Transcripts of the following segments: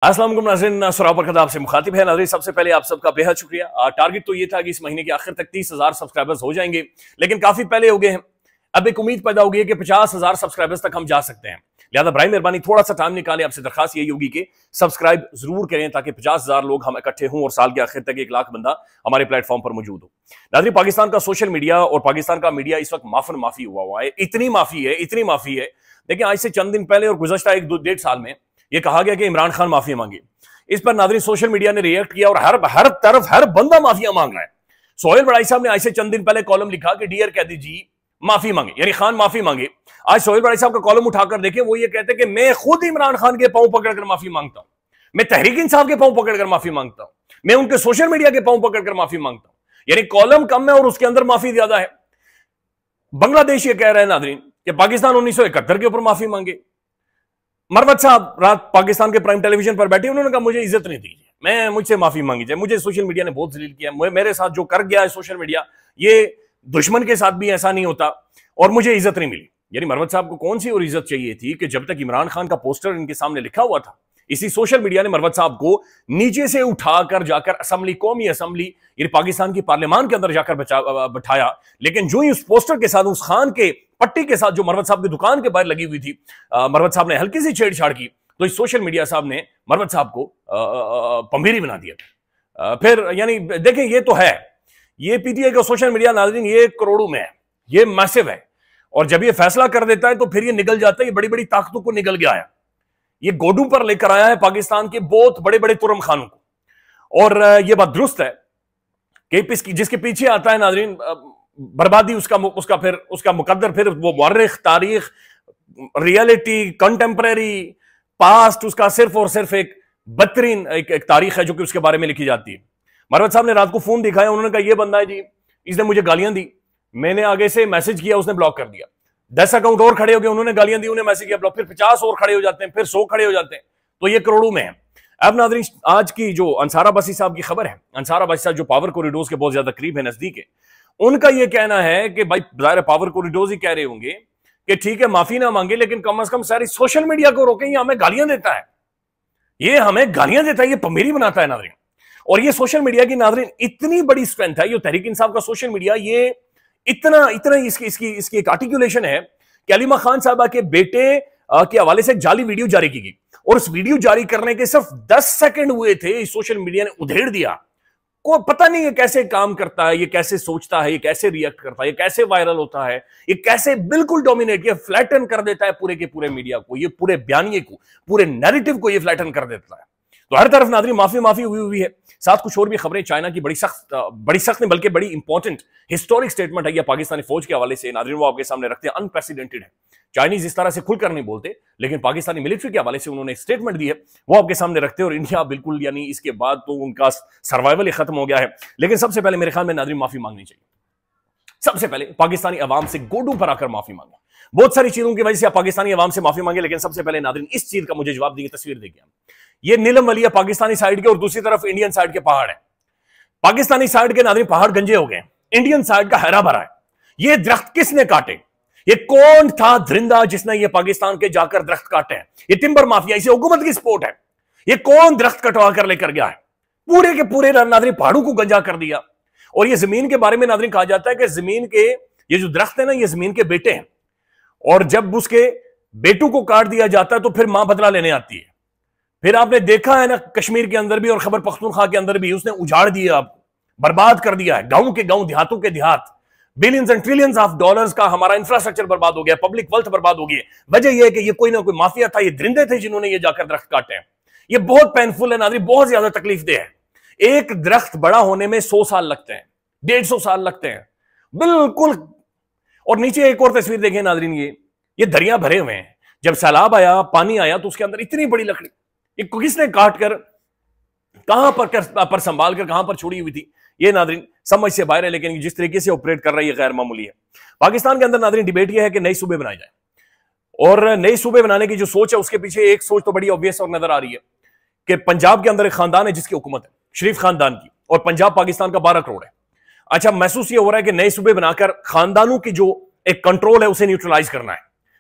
अस्सलाम वालेकुम नाज़रीन, सुराब बरकत आपसे मुखातिब है। नाज़रीन, सबसे पहले आप सबका बेहद शुक्रिया। टारगेट तो ये था कि इस महीने के आखिर तक 30,000 सब्सक्राइबर्स हो जाएंगे, लेकिन काफी पहले हो गए हैं। अब एक उम्मीद पैदा हो गई है कि 50,000 सब्सक्राइबर्स तक हम जा सकते हैं। लिहाजा बराए मेहरबानी थोड़ा सा टाइम निकालें। आपसे दरखास्त यही होगी कि सब्सक्राइब जरूर करें ताकि 50,000 लोग हम इकट्ठे हों और साल के आखिर तक 1 लाख बंदा हमारे प्लेटफॉर्म पर मौजूद हो। नाज़रीन, पाकिस्तान का सोशल मीडिया और पाकिस्तान का मीडिया इस वक्त माफी हुआ है। इतनी माफी है। देखिए, आज से चंद दिन पहले और गुज़श्ता 1-1.5 साल में यह कहा गया कि इमरान खान माफी मांगे। इस पर नाज़रीन सोशल मीडिया ने रिएक्ट किया और हर तरफ हर बंदा माफिया मांग रहा है। सोहेल बड़ाई साहब ने आज से चंद दिन पहले कॉलम लिखा कि डियर कैदी जी माफी मांगे, यानी खान माफी मांगे। आज सोहेल बड़ाई साहब का कॉलम उठाकर देखें, वो ये कहते हैं कि मैं खुद इमरान खान के पांव पकड़कर माफी मांगता हूं, मैं तहरीक इंसाफ के पांव पकड़कर माफी मांगता हूं, मैं उनके सोशल मीडिया के पांव पकड़कर माफी मांगता हूं। यानी कॉलम कम है और उसके अंदर माफी ज्यादा है। बांग्लादेश ये कह रहे हैं नाज़रीन कि पाकिस्तान 1971 के ऊपर माफी मांगे। मरवत साहब रात पाकिस्तान के प्राइम टेलीविजन पर बैठे, उन्होंने कहा मुझे इज्जत नहीं दीजिए, मुझसे माफी मांगी जाए, मुझे सोशल मीडिया ने बहुत जलील किया, मेरे साथ जो कर गया है सोशल मीडिया, ये दुश्मन के साथ भी ऐसा नहीं होता और मुझे इज्जत नहीं मिली। यानी मरवत साहब को कौन सी और इज्जत चाहिए थी कि जब तक इमरान खान का पोस्टर इनके सामने लिखा हुआ था, इसी सोशल मीडिया ने मरवत साहब को नीचे से उठाकर जाकर असेंबली, कौमी असेंबली यानी पाकिस्तान की पार्लियामान के अंदर जाकर बैठाया। लेकिन जो ही उस पोस्टर के साथ, उस खान के पट्टी के साथ जो मरवत साहब की दुकान के बाहर लगी हुई थी, मरवत साहब ने हल्की सी छेड़छाड़ की तो इस सोशल मीडिया साहब ने मरवत साहब को पंभीरी बना दिया। फिर यानी देखें, ये तो है, ये पीटीआई का सोशल मीडिया नाज़रीन ये करोड़ों में है, ये मैसिव है। और जब ये फैसला कर देता है तो फिर ये निकल जाता है, ये बड़ी बड़ी ताकतों को निकल गया है। ये गोडू पर लेकर आया है पाकिस्तान के बहुत बड़े बड़े तुरम खानों को। और ये बात दुरुस्त है कि जिसके पीछे आता है नाज़रीन बर्बादी, उसका मुकद्दर, फिर वो मुअर्रिख, तारीख, रियलिटी, कंटेम्परेरी, पास्ट, उसका सिर्फ और सिर्फ एक बदतरीन एक तारीख है जो कि उसके बारे में लिखी जाती है। मरवत साहब ने रात को फोन दिखाया, उन्होंने कहा ये बंदा है जी, इसने मुझे गालियां दी, मैंने आगे से मैसेज किया, उसने ब्लॉक कर दिया। 10 अकाउंट और खड़े हो गए, उन्होंने गालियां दी, उन्हें मैसेज किया, ब्लॉक, फिर 50 और खड़े हो जाते हैं, फिर 100 खड़े हो जाते हैं, तो ये करोड़ों में है। अब नाज़रीन, आज की जो अंसार अब्बासी साहब की खबर है, अंसार अब्बासी साहब जो पावर कॉरिडोर के बहुत ज्यादा करीब है, नजदीक है, उनका यह कहना है कि भाई जाहिर पावर कॉरिडोर ही कह रहे होंगे कि ठीक है माफी ना मांगे, लेकिन कम से कम सारी सोशल मीडिया को रोकें, ये हमें गालियां देता है, ये पंभीरी बनाता है नाज़रीन। और ये सोशल मीडिया की नाज़रीन इतनी बड़ी स्ट्रेंथ है, ये तहरीक इंसाफ का सोशल मीडिया, ये इतना इसकी एक आर्टिकुलेशन है कि अलीमा खान साहबा के बेटे के हवाले से एक जाली वीडियो जारी की गई और उस वीडियो जारी करने के सिर्फ 10 सेकंड हुए थे, इस सोशल मीडिया ने उधेड़ दिया। को पता नहीं ये कैसे काम करता है, ये कैसे सोचता है, ये कैसे रिएक्ट करता है, ये कैसे वायरल होता है, ये कैसे बिल्कुल डोमिनेट, ये फ्लैटन कर देता है पूरे के पूरे मीडिया को, ये पूरे बयानिए को, पूरे नैरेटिव को ये फ्लैटन कर देता है। तो हर तरफ नाज़रीन माफी हुई है। साथ कुछ और भी खबरें, चाइना की बड़ी सख्त नहीं बल्कि बड़ी इंपॉर्टेंट हिस्टोरिक स्टेटमेंट है यह पाकिस्तानी फौज के हवाले से नाज़रीन, वो आपके सामने रखते हैं। अनप्रेसिडेंटेड है। चाइनीज इस तरह से खुलकर नहीं बोलते, लेकिन पाकिस्तानी मिलिट्री के हवाले से उन्होंने स्टेटमेंट दी है, वो आपके सामने रखते हैं। और इंडिया बिल्कुल, यानी इसके बाद तो उनका सर्वाइवल ही खत्म हो गया है। लेकिन सबसे पहले मेरे ख्याल में नाज़रीन माफी मांगनी चाहिए। सबसे पहले पाकिस्तानी अवाम से गोडू पर आकर माफी मांगा। बहुत सारी चीजों की वजह से आप पाकिस्तानी अवाम से माफी मांगे, लेकिन सबसे पहले नाज़रीन इस चीज का मुझे जवाब देखिए, तस्वीर देखिए। ये नीलम वलिया पाकिस्तानी साइड के और दूसरी तरफ इंडियन साइड के पहाड़ है। पाकिस्तानी साइड के नाज़रीन पहाड़ गंजे हो गए, इंडियन साइड का हरा भरा है। ये दरख्त किसने काटे? ये कौन था दरिंदा जिसने ये पाकिस्तान के जाकर दरख्त काटे हैं? ये टिम्बर माफिया, इसे हुकूमत की सपोर्ट है। ये कौन दरख्त कटवा कर लेकर गया है? पूरे के पूरे नाज़रीन पहाड़ों को गंजा कर दिया। और ये जमीन के बारे में नाज़रीन कहा जाता है कि जमीन के ये जो दरख्त है ना, ये जमीन के बेटे हैं, और जब उसके बेटों को काट दिया जाता है तो फिर मां बदला लेने आती है। फिर आपने देखा है ना, कश्मीर के अंदर भी और खैबर पख्तूनख्वा के अंदर भी उसने उजाड़ दिया, आपको बर्बाद कर दिया है। गांव के गांव, देहातों के देहात, billions and trillions of dollars का हमारा इंफ्रास्ट्रक्चर बर्बाद हो गया, पब्लिक वेल्थ बर्बाद हो गई। वजह यह है कि ये कोई ना कोई माफिया था, ये दरिंदे थे जिन्होंने ये जाकर दरख्त काटे हैं। ये बहुत पेनफुल है नाज़रीन, बहुत ज्यादा तकलीफ दे है। एक दरख्त बड़ा होने में 100 साल लगते हैं, 150 साल लगते हैं, बिल्कुल। और नीचे एक और तस्वीर देखें नाज़रीन, ये दरिया भरे हुए हैं। जब सैलाब आया, पानी आया, तो उसके अंदर इतनी बड़ी लकड़ी ये किसने काट कर कहां पर संभाल कर कहां पर छोड़ी हुई थी, ये नाज़रीन समझ से बाहर है। लेकिन जिस तरीके से ऑपरेट कर रही है गैर मामूली है। पाकिस्तान के अंदर नाज़रीन डिबेट यह है कि नए सूबे बनाए जाए, और नए सूबे बनाने की जो सोच है उसके पीछे एक सोच तो बड़ी ऑब्वियस और नजर आ रही है कि पंजाब के अंदर एक खानदान है जिसकी हुकूमत है, शरीफ खानदान की, और पंजाब पाकिस्तान का 12 करोड़ है। अच्छा, महसूस ये हो रहा है कि नए सूबे बनाकर खानदानों की जो एक कंट्रोल है उसे न्यूट्रलाइज करना है,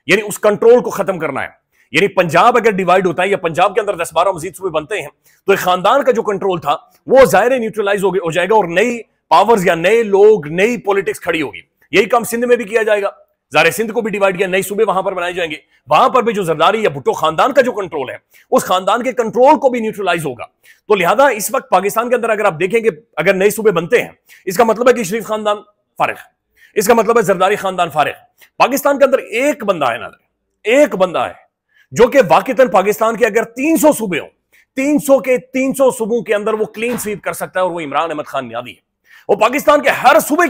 यानी उस कंट्रोल को खत्म करना है। यानी पंजाब अगर डिवाइड होता है या पंजाब के अंदर 10-12 मजीद सूबे बनते हैं तो एक खानदान का जो कंट्रोल था वो जाहिर न्यूट्रलाइज हो जाएगा और नई पावर्स या नए लोग, नई पॉलिटिक्स खड़ी होगी। यही काम सिंध में भी किया जाएगा। ज़ाहिर सिंध को भी डिवाइड किया, नए सूबे वहां पर बनाए जाएंगे, वहां पर भी जो जरदारी या भुट्टो खानदान का जो कंट्रोल है उस खानदान के कंट्रोल को भी न्यूट्रलाइज होगा। तो लिहाजा इस वक्त पाकिस्तान के अंदर अगर आप देखेंगे, अगर नए सूबे बनते हैं, इसका मतलब है कि शरीफ खानदान फारिग है, इसका मतलब है जरदारी खानदान फारिग। पाकिस्तान के अंदर एक बंदा है ना, एक बंदा है जो कि वाकईतन पाकिस्तान के अगर 300 सूबे हो, 300 के 300 सूबों के अंदर वो क्लीन स्वीप कर सकता है, और वो इमरान अहमद खान नियाज़ी है। वो पाकिस्तान के हर सूबे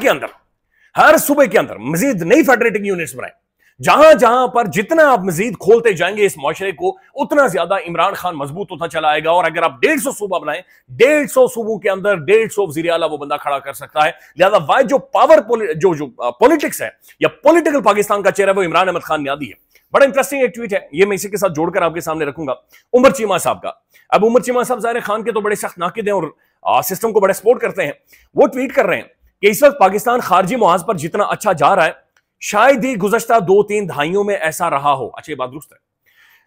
के अंदर मजीद नई फेडरेटिंग यूनिट्स बनाए, जहां जहां पर जितना आप मजीद खोलते जाएंगे इस मुआशरे को, उतना ज्यादा इमरान खान मजबूत होता चला आएगा। और अगर आप 150 सूबा बनाए, 150 सूबों के अंदर 150 वज़ीर आला वो बंदा खड़ा कर सकता है। लिहाजा वाइज जो पावर जो पॉलिटिक्स है या पॉलिटिकल पाकिस्तान का चेहरा वो इमरान अहमद खान नियाज़ी है। बड़ा इंटरेस्टिंग एक ट्वीट है, ये मैं इसी के साथ जोड़कर आपके सामने रखूंगा, उमर चीमा साहब का। अब उमर चीमा साहब ज़ाहिर खान के तो बड़े सख्त नाकिद हैं और सिस्टम को बड़ा सपोर्ट करते हैं। वो ट्वीट कर रहे हैं कि इस वक्त पाकिस्तान खारजी मुआज पर जितना अच्छा जा रहा है, शायद ही गुज़श्ता 2-3 दहाइयों में ऐसा रहा हो। अच्छा, ये बात दुरुस्त है,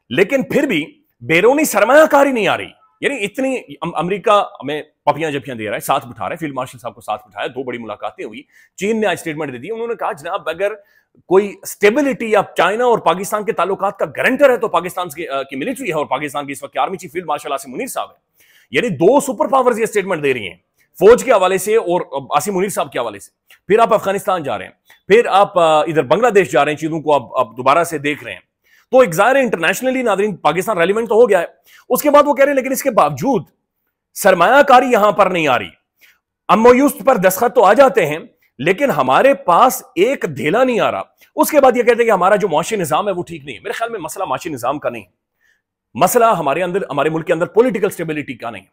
लेकिन फिर भी बैरूनी सरमायाकारी नहीं आ रही। यानी इतनी अमेरिका में पपियां जपियां दे रहा है, साथ बिठा रहा है, फील्ड मार्शल साहब को साथ बिठाया, 2 बड़ी मुलाकातें हुई। चीन ने आज स्टेटमेंट दे दी, उन्होंने कहा जनाब अगर कोई स्टेबिलिटी या चाइना और पाकिस्तान के ताल्लुकात का गारंटर है तो पाकिस्तान की मिलिट्री है, और पाकिस्तान की इस वक्त army chief field marshal Asim Munir साहब है। यानी 2 सुपर पावर्स ये स्टेटमेंट दे रही हैं, फौज के हवाले से और आसिम मुनीर साहब के हवाले से। फिर आप अफगानिस्तान जा रहे हैं, फिर आप इधर बांग्लादेश जा रहे हैं, चीजों को आप दोबारा से देख रहे हैं। तो एक ज़ाहिर इंटरनेशनली नाज़रीन पाकिस्तान रेलिवेंट तो हो गया है। उसके बाद वो कह रहे हैं लेकिन इसके बावजूद सरमायाकारी यहां पर नहीं आ रही। एमओयूज़ पर दस्तखत तो आ जाते हैं, लेकिन हमारे पास एक धेला नहीं आ रहा। उसके बाद ये कहते हैं कि हमारा जो माशी निजाम है वो ठीक नहीं है। मेरे ख्याल में मसला माशी निजाम का नहीं, मसला हमारे मुल्क के अंदर पॉलिटिकल स्टेबिलिटी का नहीं।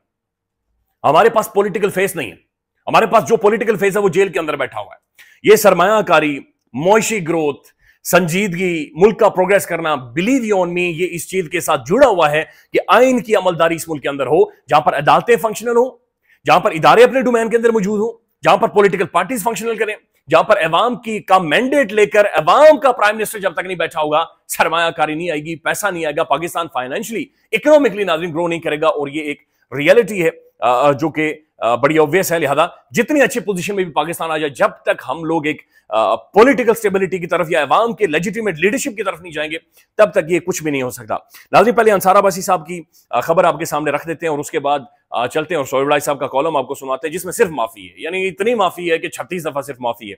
हमारे पास पॉलिटिकल फेस नहीं है। हमारे पास जो पॉलिटिकल फेस है वो जेल के अंदर बैठा हुआ है। ये सरमायाकारी, मुआशी ग्रोथ, संजीदगी, मुल्क का प्रोग्रेस करना, बिलीव यू ऑन मी, ये इस चीज के साथ जुड़ा हुआ है कि आइन की अमलदारी इस मुल्क के अंदर हो, जहां पर अदालतें फंक्शनल हो, जहां पर इदारे अपने डोमेन के अंदर मौजूद हो, जहां पर पॉलिटिकल पार्टीज फंक्शनल करें, जहां पर अवाम का मैंडेट लेकर अवाम का प्राइम मिनिस्टर जब तक नहीं बैठा होगा, सरमायाकारी नहीं आएगी, पैसा नहीं आएगा, पाकिस्तान फाइनेंशियली, इकोनॉमिकली नाज़रीन ग्रो नहीं करेगा। और ये एक रियलिटी है जो कि बड़ी ऑब्वियस है। लिहाजा जितनी अच्छी पोजीशन में भी पाकिस्तान आ जाए, जब तक हम लोग एक पॉलिटिकल स्टेबिलिटी की तरफ या अवाम के लेजिटिमेट लीडरशिप की तरफ नहीं जाएंगे, तब तक ये कुछ भी नहीं हो सकता। नाज़रीन, पहले अंसार अब्बासी साहब की खबर आपके सामने रख देते हैं और उसके बाद चलते हैं और शोएब इब्राहिम साहब का कॉलम आपको सुनाते हैं, जिसमें सिर्फ माफी है, यानी इतनी माफी है कि 36 दफा सिर्फ माफी है।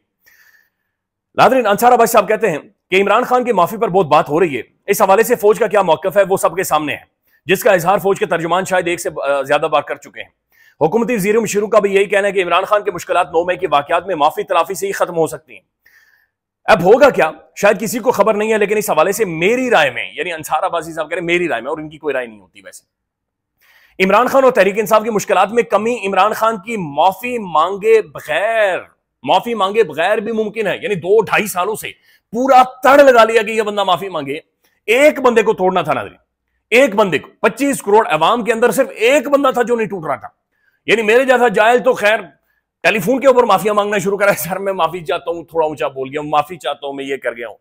नाज़रीन, अंसार अब्बासी साहब कहते हैं कि इमरान खान की माफी पर बहुत बात हो रही है। इस हवाले से फौज का क्या मौक़िफ़ है वो सबके सामने है, जिसका इजहार फौज के तर्जुमान शायद एक से ज्यादा बार कर चुके हैं। हुकूमती वज़ीर मुशीरों का भी यही कहना है कि इमरान खान के मुश्किलात 9 मई के वाक़यात में माफी तलाफी से ही खत्म हो सकती हैं। अब होगा क्या शायद किसी को खबर नहीं है, लेकिन इस हवाले से मेरी राय में, यानी अंसार अब्बासी साहब कह रहे हैं मेरी राय में, और इनकी कोई राय नहीं होती वैसे, इमरान खान और तहरीक इंसाफ की मुश्किलात में कमी इमरान खान की माफी मांगे बगैर भी मुमकिन है। यानी 2-2.5 सालों से पूरा तड़ लगा लिया कि यह बंदा माफी मांगे। एक बंदे को तोड़ना था नाज़रीन, एक बंदे को, 25 करोड़ अवाम के अंदर सिर्फ एक बंदा था जो नहीं टूट रहा था। यानी मेरे जैसा जायल तो खैर टेलीफोन के ऊपर माफिया मांगना शुरू करा, सर मैं माफी चाहता हूं, थोड़ा ऊंचा बोल गया हूं, माफी चाहता हूं, मैं ये कर गया हूं।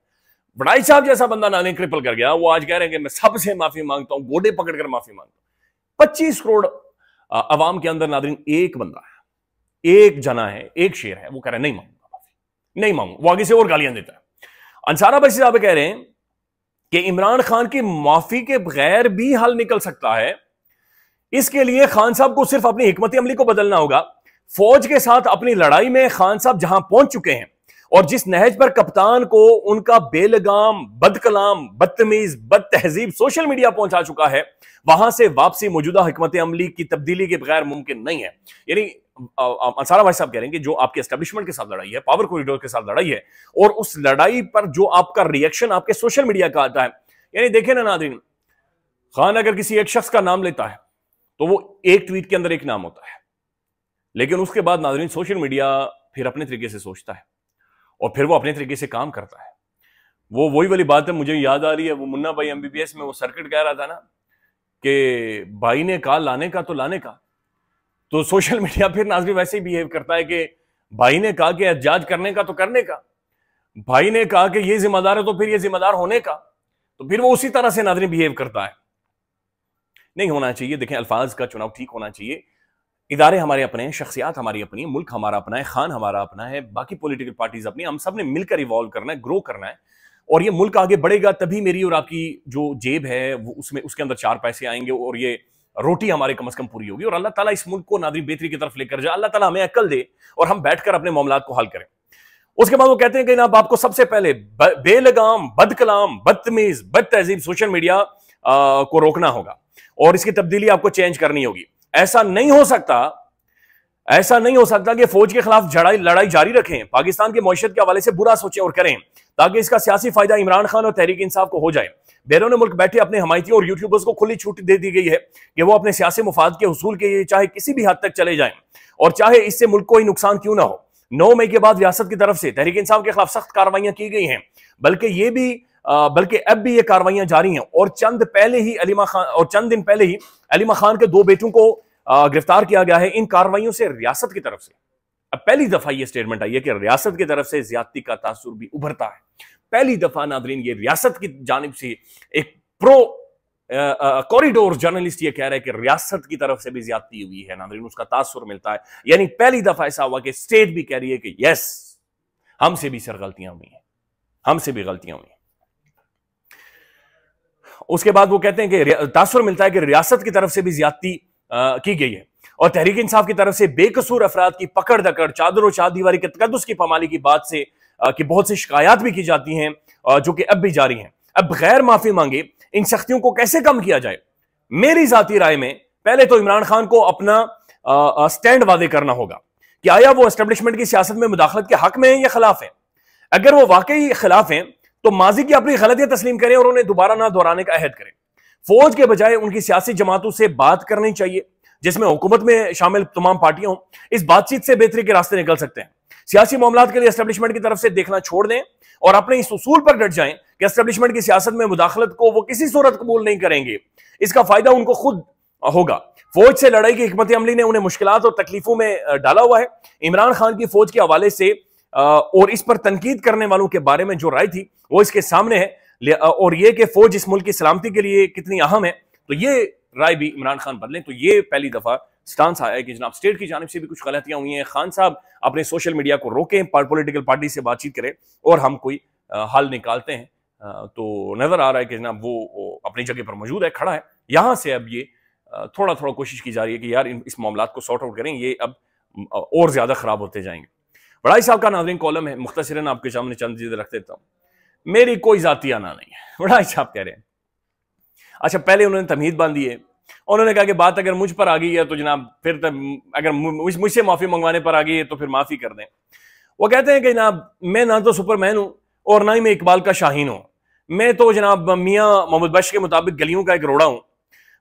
बड़ाई साहब जैसा बंदा नाने क्रिपल कर गया, वो आज कह रहे हैं कि मैं सबसे माफी मांगता हूं, गोडे पकड़कर माफी मांगता हूं। 25 करोड़ अवाम के अंदर नाज़रीन एक बंदा है, एक जना है, एक शेर है, वो कह रहे हैं नहीं मांगूंगा माफी, नहीं मांगूंगा। वो आगे से और गालियां देता है। अंसार अब्बासी साहब कह रहे हैं कि इमरान खान की माफी के बगैर भी हल निकल सकता है। इसके लिए खान साहब को सिर्फ अपनी हिकमत अमली को बदलना होगा। फौज के साथ अपनी लड़ाई में खान साहब जहां पहुंच चुके हैं और जिस नहज पर कप्तान को उनका बेलगाम, बदकलाम, बदतमीज, बदतहजीब सोशल मीडिया पहुंचा चुका है, वहां से वापसी मौजूदा हिकमत अमली की तब्दीली के बगैर मुमकिन नहीं है। यानी अंसार भाई साहब कह रहे हैं कि जो आपके एस्टेब्लिशमेंट के साथ लड़ाई है, पावर कॉरिडोर के साथ लड़ाई है, और उस लड़ाई पर जो आपका रिएक्शन आपके सोशल मीडिया का आता है, यानी देखें ना नाज़रीन, खान अगर किसी एक शख्स का नाम लेता है तो वो एक ट्वीट के अंदर एक नाम होता है, लेकिन उसके बाद नाज़रीन सोशल मीडिया फिर अपने तरीके से सोचता है और फिर वो अपने तरीके से काम करता है। वो वही वाली बात है, मुझे याद आ रही है, वो मुन्ना भाई MBBS में वो सर्किट कह रहा था ना कि भाई ने कहा लाने का तो लाने का, तो सोशल मीडिया फिर नाज़रीन वैसे ही बिहेव करता है कि भाई ने कहा कि एहतजाज करने का तो करने का, भाई ने कहा कि ये जिम्मेदार है तो फिर ये जिम्मेदार होने का। तो फिर वो उसी तरह से नाज़रीन बिहेव करता है। नहीं होना चाहिए। देखें, अल्फाज का चुनाव ठीक होना चाहिए। इदारे हमारे अपने हैं, शख्सियात हमारी अपनी है, मुल्क हमारा अपना है, खान हमारा अपना है, बाकी पॉलिटिकल पार्टीज अपनी, हम सब ने मिलकर इवॉल्व करना है, ग्रो करना है, और ये मुल्क आगे बढ़ेगा तभी मेरी और आपकी जो जेब है वो उसमें उसके अंदर 4 पैसे आएंगे और ये रोटी हमारे कम से कम पूरी होगी। और अल्लाह ताला इस मुल्क को नाज़रीन बेहतरी की तरफ लेकर जाए, अल्लाह ताला हमें अक्ल दे और हम बैठकर अपने मामलात को हल करें। उसके बाद वो कहते हैं कि जनाब आपको सबसे पहले बेलगाम, बदकलाम, बदतमीज, बदतहजीब सोशल मीडिया को रोकना होगा और इसकी तब्दीली आपको चेंज करनी होगी। ऐसा नहीं हो सकता कि फौज के खिलाफ लड़ाई जारी रखें, पाकिस्तान की मईशत के हवाले से बुरा सोचें और करें ताकि इसका सियासी फायदा इमरान खान और तहरीक इंसाफ को हो जाए। बैरून मुल्क बैठे अपने हमायतियों और यूट्यूबर्स को खुली छूट दे दी गई है कि वो अपने सियासी मुफाद के हुसूल के लिए चाहे किसी भी हद तक चले जाएं और चाहे इससे मुल्क को ही नुकसान क्यों ना हो। 9 मई के बाद रियासत की तरफ से तहरीक इंसाफ के खिलाफ सख्त कार्रवाइयां की गई हैं, बल्कि अब भी ये कार्रवाइयां जारी हैं। और चंद दिन पहले ही अलीमा खान के 2 बेटों को गिरफ्तार किया गया है। इन कार्रवाइयों से रियासत की तरफ से अब पहली दफा ये स्टेटमेंट आई है कि रियासत की तरफ से ज्यादती का तासुर भी उभरता है। पहली दफा नादरीन ये रियासत की जानिब से एक प्रो कॉरिडोर जर्नलिस्ट ये कह रहा है कि रियासत की तरफ से भी ज्यादती हुई है नादरीन, उसका तासुर मिलता है। यानी पहली दफा ऐसा हुआ कि स्टेट भी कह रही है कि यस, हमसे भी सर गलतियां हुई हैं, हमसे भी गलतियां हुई हैं। उसके बाद वो कहते हैं कि तासुर मिलता है कि रियासत की तरफ से भी ज्यादती की गई है और तहरीक इंसाफ की तरफ से बेकसूर अफराद की पकड़ दकड़, चादर और चारदीवारी के तकद्दुस की पामाली की बात से कि बहुत सी शिकायत भी की जाती हैं जो कि अब भी जारी हैं। अब गैर माफी मांगे इन सख्तियों को कैसे कम किया जाए? मेरी जाती राय में पहले तो इमरान खान को अपना स्टैंड वादे करना होगा कि आया वो एस्टेब्लिशमेंट की सियासत में मुदाखलत के हक में है या खिलाफ है। अगर वो वाकई खिलाफ है तो माजी की अपनी गलतियां तस्लीम करें और उन्हें दोबारा ना दोहराने का अहद करें। फौज के बजाय उनकी सियासी जमातों से बात करनी चाहिए जिसमें हुकूमत में शामिल तमाम पार्टियां हों। इस बातचीत से बेहतरी के रास्ते निकल सकते हैं। सियासी मामलात के लिए एस्टेब्लिशमेंट की तरफ से देखना छोड़ दें और अपने इस उसूल पर डट जाएं कि एस्टेब्लिशमेंट की सियासत में मुदाखलत को वो किसी सूरत कबूल नहीं करेंगे। इसका फायदा उनको खुद होगा। फौज से लड़ाई की हिकमत अमली ने उन्हें मुश्किलात और तकलीफों में डाला हुआ है। इमरान खान की फौज के हवाले से और इस पर तनकीद करने वालों के बारे में जो राय थी वो इसके सामने है और यह कि फौज इस मुल्क की सलामती के लिए कितनी अहम है, तो ये राय भी इमरान खान बदलें। तो ये पहली दफा स्टांस आया है कि जनाब स्टेट की जानिब से भी कुछ गलतियां हुई हैं। खान साहब अपने सोशल मीडिया को रोकें, पॉलिटिकल पार्टी से बातचीत करें और हम कोई हल निकालते हैं। तो नजर आ रहा है कि जनाब वो अपनी जगह पर मौजूद है, खड़ा है। यहां से अब ये थोड़ा थोड़ा कोशिश की जा रही है कि यार इस मामलात को सॉर्ट आउट करें, ये अब और ज्यादा खराब होते जाएंगे। बड़ाई साहब का नाज़रीन कॉलम है, मुख्तसरन आपके सामने चंद चीजें रख देता हूं। मेरी कोई जाती आना नहीं है, बड़ाई साहब कह रहे हैं। अच्छा, पहले उन्होंने तमहीद बांधी है, उन्होंने कहा कि बात अगर मुझ पर आ गई है तो जनाब फिर अगर मुझसे माफी मंगवाने पर आ गई है तो फिर माफी कर दें। वो कहते हैं कि जनाब मैं ना तो सुपरमैन हूं और ना ही मैं इकबाल का शाहीन हूं, मैं तो जनाब मियां मोहम्मद बख्श के मुताबिक गलियों का एक रोड़ा हूं।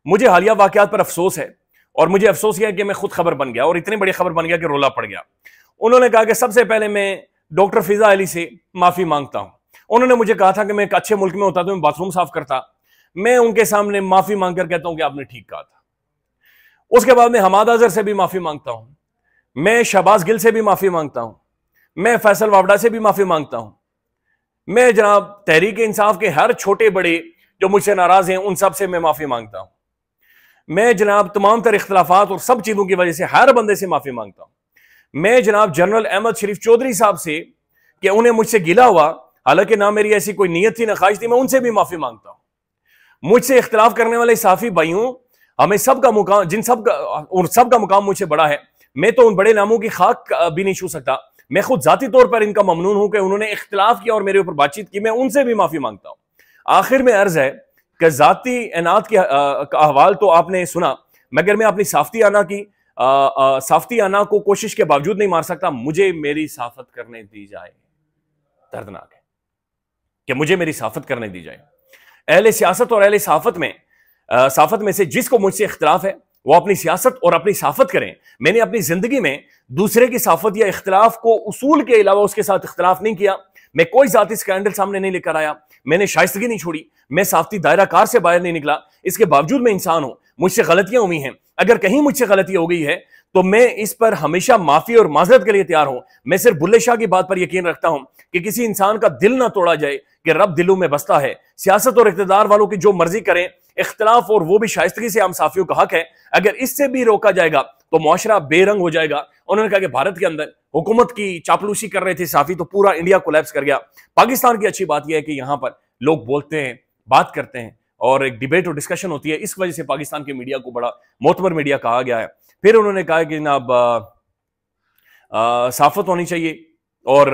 मुझे हालिया वाकयात पर अफसोस है और मुझे अफसोस यह है कि मैं खुद खबर बन गया और इतनी बड़ी खबर बन गया कि रोला पड़ गया। उन्होंने कहा कि सबसे पहले मैं डॉक्टर फिजा अली से माफी मांगता हूं। उन्होंने मुझे कहा था कि मैं एक अच्छे मुल्क में होता तो मैं बाथरूम साफ करता। मैं उनके सामने माफी मांगकर कहता हूं कि आपने ठीक कहा था। उसके बाद मैं हमाद अजहर से भी माफी मांगता हूं, मैं शहबाज गिल से भी माफी मांगता हूं, मैं फैसल वावडा से भी माफी मांगता हूं, मैं जनाब तहरीक इंसाफ के हर छोटे बड़े जो मुझसे नाराज हैं उन सब से मैं माफी मांगता हूं। मैं जनाब तमाम तर इख्तलाफात और सब चीजों की वजह से हर बंदे से माफी मांगता हूं। मैं जनाब जनरल अहमद शरीफ चौधरी साहब से कि उन्हें मुझसे गिला हुआ, हालांकि ना मेरी ऐसी कोई नीयत थी ना ख्वाहिश थी, मैं उनसे भी माफी मांगता हूं। मुझसे इख्तलाफ करने वाले साफी भाइयों, हमें सबका मुकाम सबका मुकाम मुझसे बड़ा है। मैं तो उन बड़े नामों की खाक भी नहीं छू सकता। मैं खुद जाती तौर पर इनका ममनून हूं कि उन्होंने इख्तलाफ किया और मेरे ऊपर बातचीत की, मैं उनसे भी माफी मांगता हूं। आखिर में अर्ज है कि जाती एनात का अहवाल तो आपने सुना, मगर मैं अपनी साफ्ती आना को कोशिश के बावजूद नहीं मार सकता। मुझे मेरी साफत करने दी जाए। दर्दनाक है कि मुझे मेरी साफत करने दी जाए। अहले सियासत और अहले साफत में से जिसको मुझसे इख्तलाफ है वो अपनी सियासत और अपनी साफत करें। मैंने अपनी जिंदगी में दूसरे की साफत या इख्तलाफ को उसूल के अलावा उसके साथ इख्तलाफ नहीं किया। मैं कोई जाती स्कैंडल सामने नहीं लेकर आया, मैंने शाइस्तगी नहीं छोड़ी, मैं साफ्ती दायरा कार से बाहर नहीं निकला। इसके बावजूद मैं इंसान हूं, मुझसे गलतियां हुई हैं, अगर कहीं मुझसे गलती हो गई है तो मैं इस पर हमेशा माफी और माजरत के लिए तैयार हूं। मैं सिर्फ बुल्ले शाह की बात पर यकीन रखता हूं कि किसी इंसान का दिल ना तोड़ा जाए कि रब दिलों में बसता है। सियासत और इख्तिदार वालों की जो मर्जी करें, इख्तिलाफ और वो भी शाइस्तगी से हम साफियों का हक है, अगर इससे भी रोका जाएगा तो मुआशरा बेरंग हो जाएगा। उन्होंने कहा कि भारत के अंदर हुकूमत की चापलूसी कर रहे थे साफी, तो पूरा इंडिया कोलैप्स कर गया। पाकिस्तान की अच्छी बात यह है कि यहां पर लोग बोलते हैं, बात करते हैं और एक डिबेट और डिस्कशन होती है। इस वजह से पाकिस्तान के मीडिया को बड़ा मोतबर मीडिया कहा गया है। फिर उन्होंने कहा कि जनाब साफत होनी चाहिए और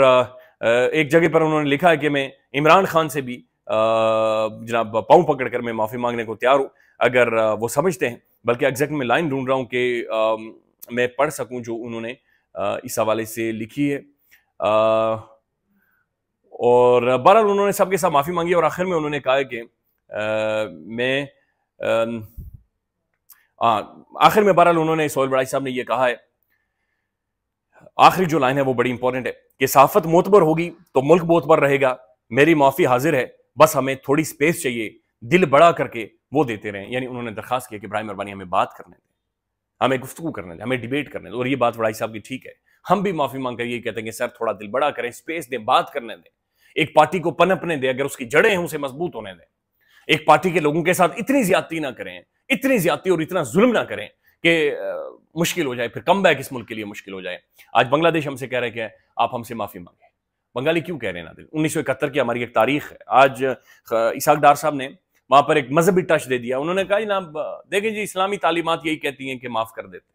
एक जगह पर उन्होंने लिखा है कि मैं इमरान खान से भी जनाब पांव पकड़कर मैं माफी मांगने को तैयार हूं, अगर वो समझते हैं। बल्कि एग्जैक्ट मैं लाइन ढूंढ रहा हूं कि मैं पढ़ सकूं जो उन्होंने इस हवाले से लिखी है। और बहरहाल उन्होंने सबके साथ माफी मांगी और आखिर में उन्होंने कहा कि मैं आखिर में बहरहाल उन्होंने सोहेल बड़ाई साहब ने यह कहा है, आखिरी जो लाइन है वो बड़ी इंपॉर्टेंट है कि साफत मोतबर होगी तो मुल्क मोतबर रहेगा। मेरी माफी हाजिर है, बस हमें थोड़ी स्पेस चाहिए, दिल बड़ा करके वो देते रहें। यानी उन्होंने दरखास्त किया कि इब्राहिम अरबानी हमें बात करने दें, हमें गुफ्तगू करने दें, हमें डिबेट करने दें। और ये बात बड़ाई साहब की ठीक है। हम भी माफी मांग कर ये कहते हैं कि सर थोड़ा दिल बड़ा करें, स्पेस दें, बात करने दें, एक पार्टी को पनपने दें, अगर उसकी जड़ें हैं उसे मजबूत होने दें। एक पार्टी के लोगों के साथ इतनी ज्यादती ना करें, इतनी ज्यादती और इतना जुल्म ना करें कि मुश्किल हो जाए, फिर कम बैक इस मुल्क के लिए मुश्किल हो जाए। आज बांग्लादेश हमसे कह रहे हैं कि आप हमसे माफी मांगे। बंगाली क्यों कह रहे हैं नादिल? 1971 की हमारी एक तारीख है। आज इसाक डार साहब ने वहां पर एक मजहबी टच दे दिया। उन्होंने कहा जनाब देखें जी, इस्लामी तालीमात यही कहती हैं कि माफ कर देते।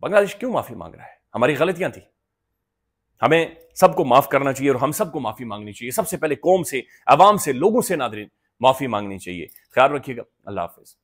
बांग्लादेश क्यों माफी मांग रहा है? हमारी गलतियां थी, हमें सबको माफ करना चाहिए और हम सबको माफी मांगनी चाहिए। सबसे पहले कौम से, अवाम से, लोगों से नादरीन माफी मांगनी चाहिए। ख्याल रखिएगा। अल्लाह हाफिज।